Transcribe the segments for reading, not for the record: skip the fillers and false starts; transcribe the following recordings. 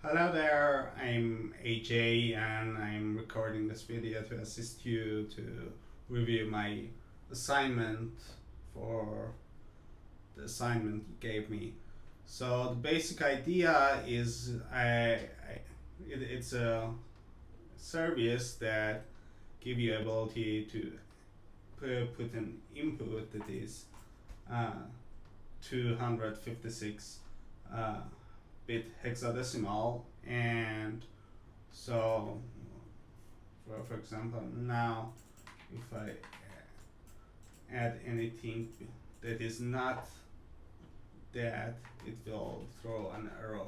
Hello there, I'm AJ and I'm recording this video to assist you to review my assignment for the assignment you gave me. So the basic idea is it's a service that give you ability to put an input that is 256 bit hexadecimal, and so for example now if I add anything that is not that, it will throw an error.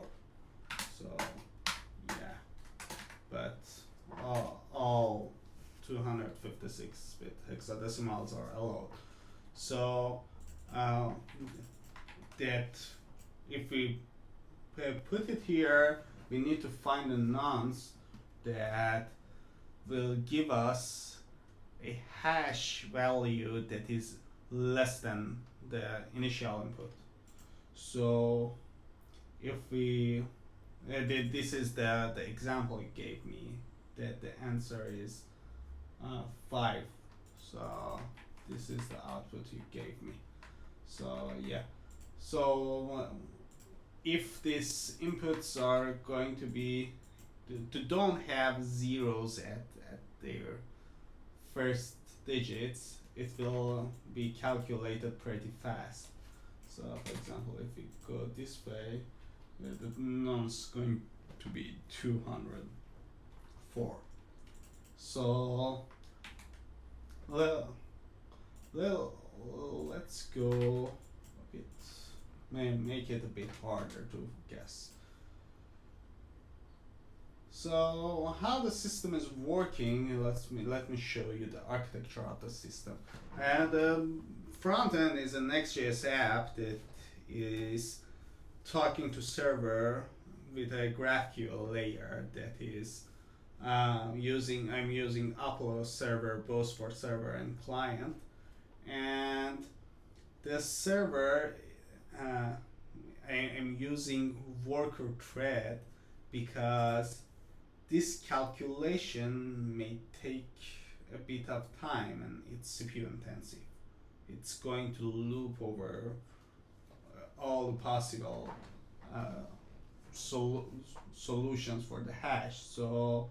So yeah, but all 256 bit hexadecimals are allowed. So that if we put it here, we need to find a nonce that will give us a hash value that is less than the initial input. So if we this is the example you gave me, that the answer is 5. So this is the output you gave me. So yeah, so if these inputs are going to be don't have zeros at their first digits, it will be calculated pretty fast. So for example, if we go this way, the nonce going to be 204. So let's go a bit, make it a bit harder to guess. So how the system is working, let me show you the architecture of the system. And the front end is a Next.js app that is talking to server with a GraphQL layer that is I'm using Apollo server both for server and client, and the server I am using worker thread because this calculation may take a bit of time and it's CPU intensive. It's going to loop over all the possible solutions for the hash. So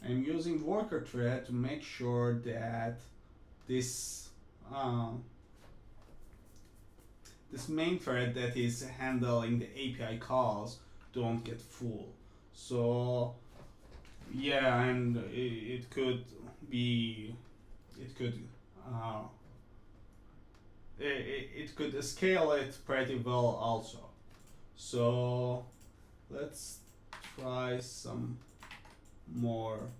I'm using worker thread to make sure that this this main thread that is handling the API calls don't get full. So yeah, and it could scale it pretty well also. So let's try some more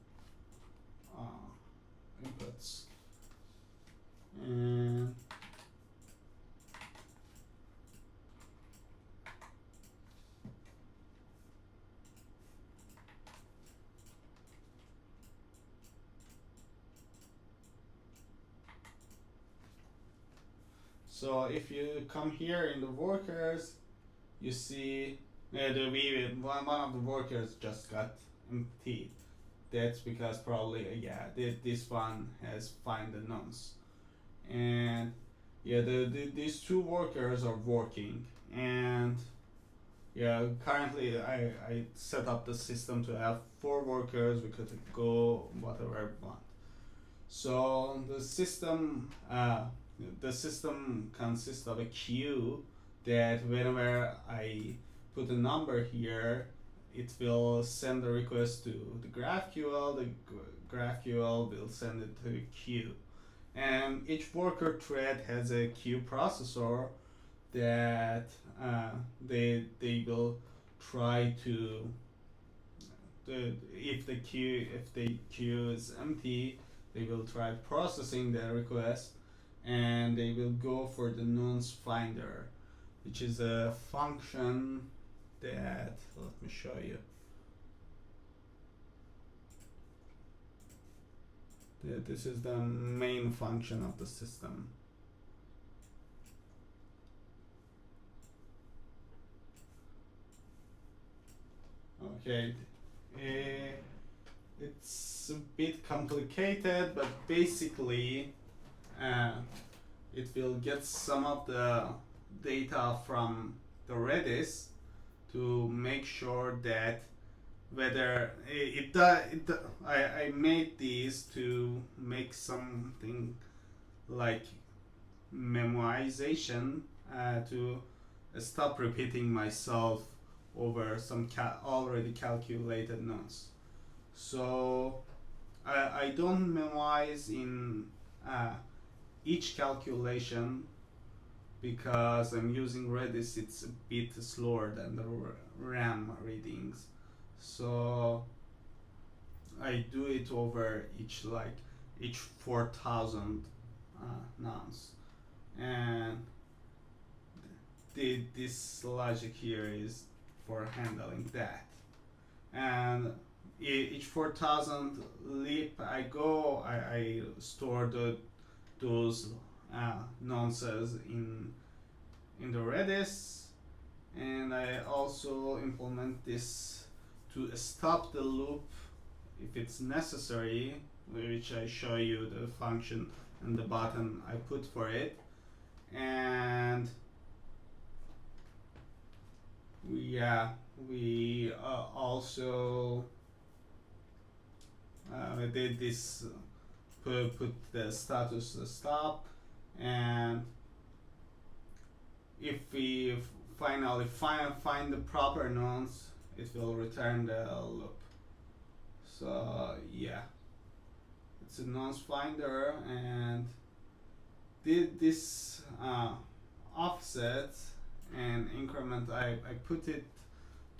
inputs, and so if you come here in the workers, you see one of the workers just got emptied. That's because probably this one has find the nonce, and yeah, these two workers are working, and yeah, currently I set up the system to have 4 workers. We could go whatever we want. So the system consists of a queue that whenever I put a number here, it will send a request to the GraphQL. The GraphQL will send it to the queue, and each worker thread has a queue processor that they will try to if the queue is empty, they will try processing the request, and they will go for the nonce finder, which is a function that, let me show you. This is the main function of the system. Okay, uh, it's a bit complicated, but basically, uh, it will get some of the data from the Redis to make sure that whether I made these to make something like memorization to stop repeating myself over some already calculated notes. So I don't memorize in uh, each calculation because I'm using Redis. It's a bit slower than the RAM readings. So I do it over each 4,000 nonce, and this logic here is for handling that. And each 4,000 leap I store those nonces in the Redis, and I also implement this to stop the loop if it's necessary, which I show you the function and the button I put for it. And we also did this, put the status to stop, and if we finally find the proper nonce, it will return the loop. So yeah, it's a nonce finder, and this offset and increment I put it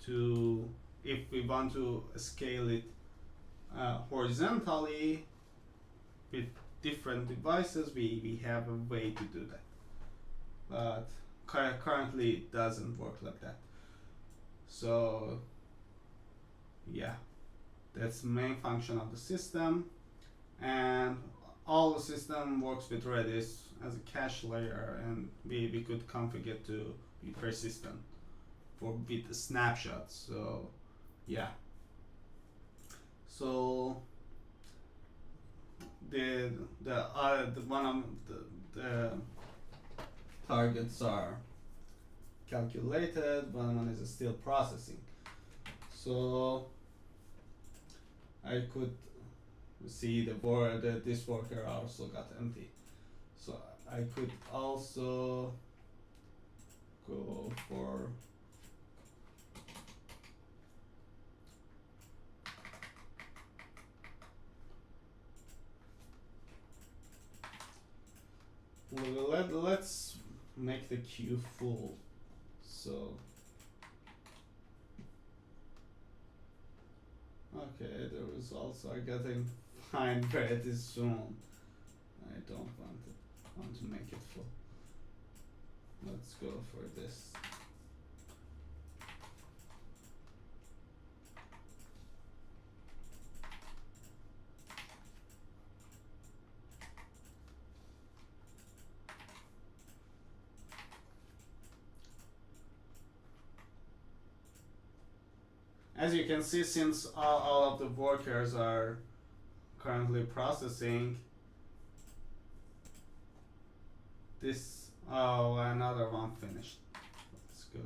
to, if we want to scale it horizontally with different devices, we have a way to do that, but currently it doesn't work like that. So yeah, that's the main function of the system, and all the system works with Redis as a cache layer, and we could configure it to be persistent for with the snapshots. So yeah, so the one of the targets are calculated, one is still processing. So I could see this worker also got empty. So I could also go for let's make the queue full. So okay, the results are getting fine pretty soon. I don't want to make it full. Let's go for this. As you can see, since all of the workers are currently processing, this, oh, another one finished. Let's go.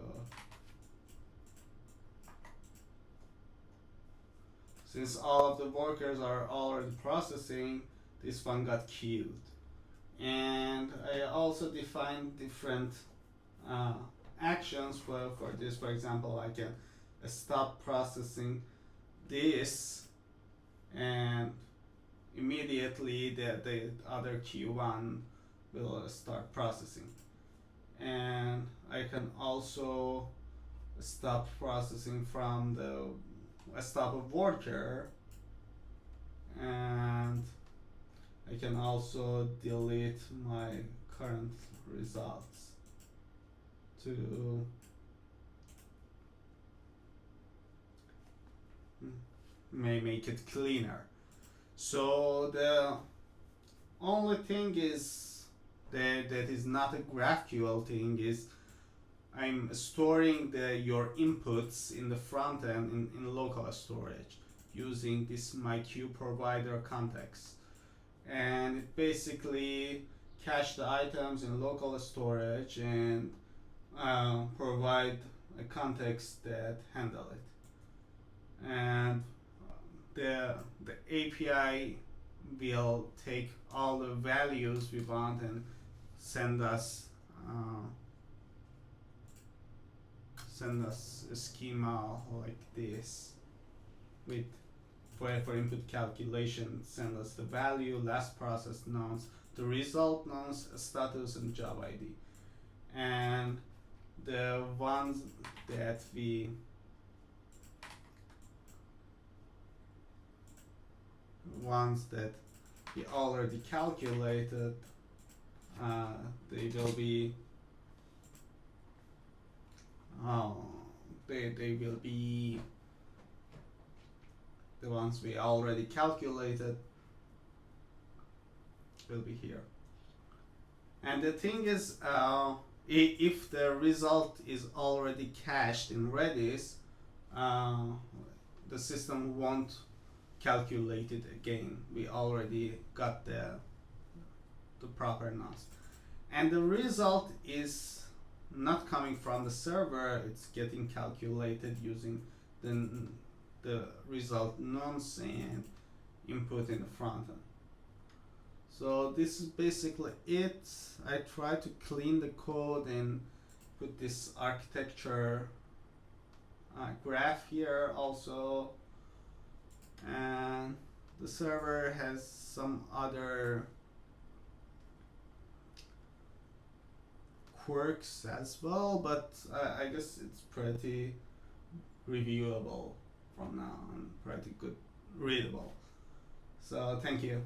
Since all of the workers are already processing, this one got queued. And I also defined different actions for this. For example, I can stop processing this, and immediately the other Q1 will start processing. And I can also stop processing from stop a worker, and I can also delete my current results to may make it cleaner. So the only thing is that is not a GraphQL thing is I'm storing your inputs in the front end in local storage using this my queue provider context, and it basically cache the items in local storage and provide a context that handle it. And the API will take all the values we want and send us a schema like this with for input calculation. Send us the value, last processed nonce, the result nonce, status, and job ID. And the ones that we already calculated, they will be they will be the ones we already calculated will be here. And the thing is, if the result is already cached in Redis, the system won't calculate it again. We already got the proper nonce, and the result is not coming from the server. It's getting calculated using the result nonce and input in the front end. So this is basically it. I tried to clean the code and put this architecture graph here also, and the server has some other quirks as well, but I guess it's pretty reviewable from now and pretty good readable. So thank you.